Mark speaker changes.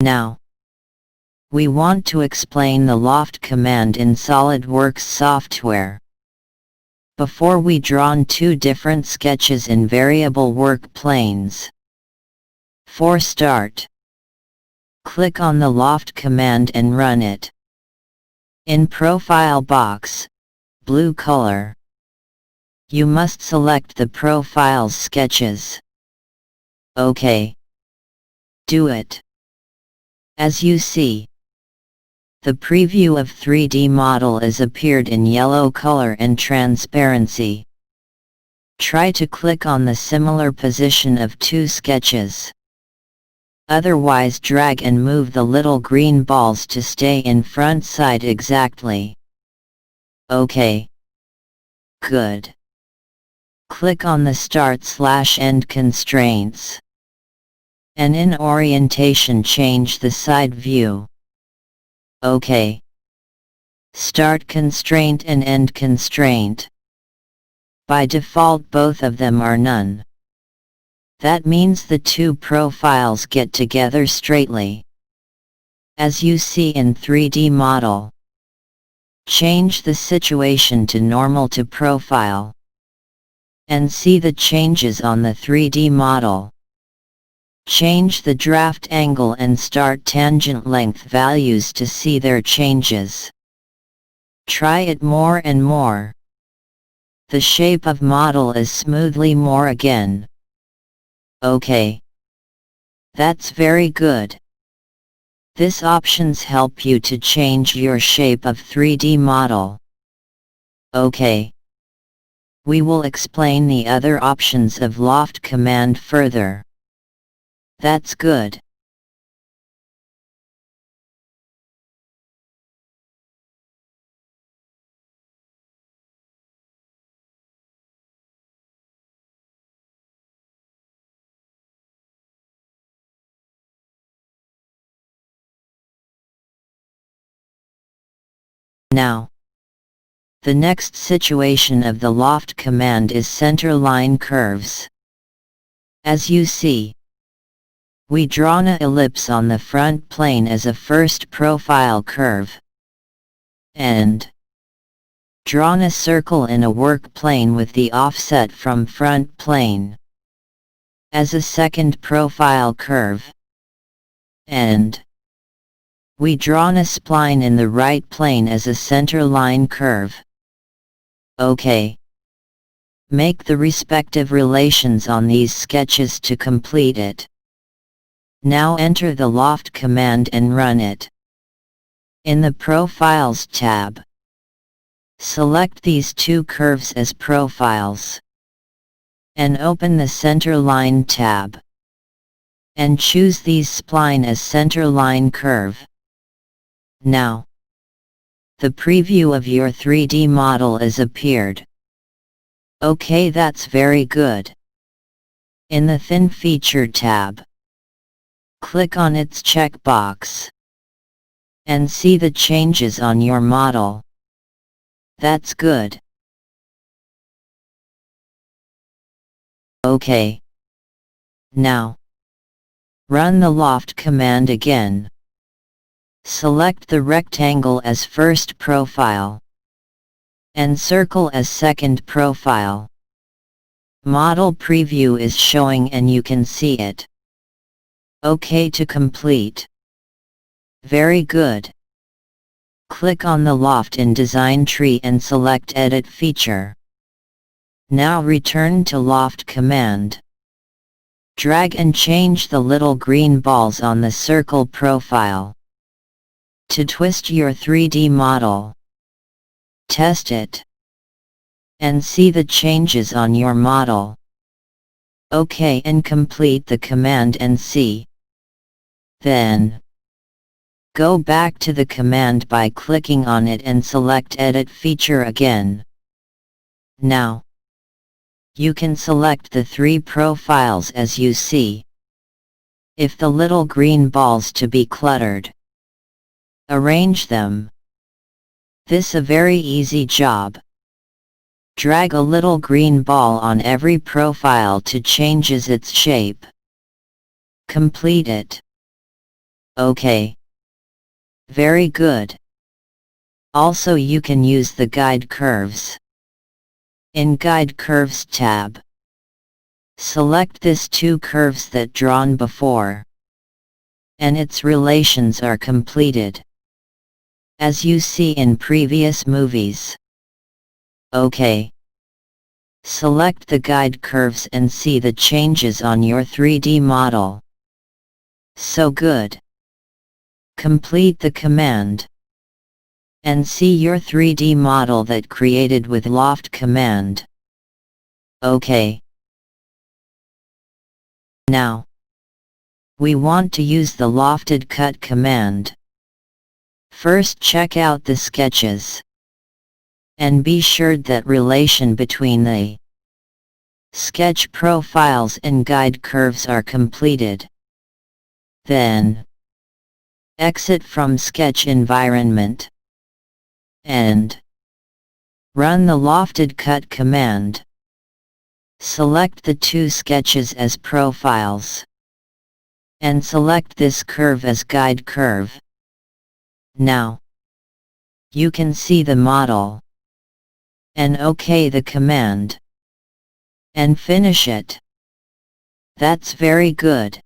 Speaker 1: Now, we want to explain the Loft command in SOLIDWORKS software. Before we draw two different sketches in variable work planes. For start, click on the Loft command and run it. In Profile box, blue color, you must select the profile's sketches. OK. Do it. As you see, the preview of 3D model is appeared in yellow color and transparency. Try to click on the similar position of two sketches. Otherwise drag and move the little green balls to stay in front side exactly. OK. Good. Click on the Start/End constraints. And in orientation change the side view. OK. Start constraint and end constraint. By default both of them are none. That means the two profiles get together straightly. As you see in 3D model. Change the situation to normal to profile. And see the changes on the 3D model. Change the draft angle and start tangent length values to see their changes. Try it more and more. The shape of model is smoothly more again. OK. That's very good. This options help you to change your shape of 3D model. OK. We will explain the other options of Loft command further. That's good. Now, the next situation of the Loft command is center line curves. As you see, we draw an ellipse on the front plane as a first profile curve. And draw a circle in a work plane with the offset from front plane as a second profile curve. And we draw a spline in the right plane as a center line curve. OK. Make the respective relations on these sketches to complete it. Now enter the Loft command and run it. In the Profiles tab, select these two curves as profiles. And open the Center Line tab. And choose these spline as center line curve. Now, the preview of your 3D model is appeared. OK, that's very good. In the Thin Feature tab, click on its checkbox. And see the changes on your model. That's good. OK. Now, run the Loft command again. Select the rectangle as first profile. And circle as second profile. Model preview is showing and you can see it. OK to complete. Very good. Click on the Loft in Design Tree and select Edit Feature. Now return to Loft command. Drag and change the little green balls on the circle profile. To twist your 3D model. Test it. And see the changes on your model. OK and complete the command and see. Then, go back to the command by clicking on it and select Edit Feature again. Now, you can select the three profiles as you see. If the little green balls to be cluttered, arrange them. This a very easy job. Drag a little green ball on every profile to changes its shape. Complete it. OK. Very good. Also you can use the Guide Curves. In Guide Curves tab, select this two curves that drawn before, and its relations are completed, as you see in previous movies. OK. Select the guide curves and see the changes on your 3D model. So good. Complete the command and see your 3D model that created with Loft Command. OK. Now, we want to use the Lofted Cut command. First check out the sketches, and be sure that relation between the sketch profiles and guide curves are completed. Then, exit from sketch environment and run the Lofted Cut command. Select the two sketches as profiles and select this curve as guide curve. Now, you can see the model and OK the command and finish it. That's very good.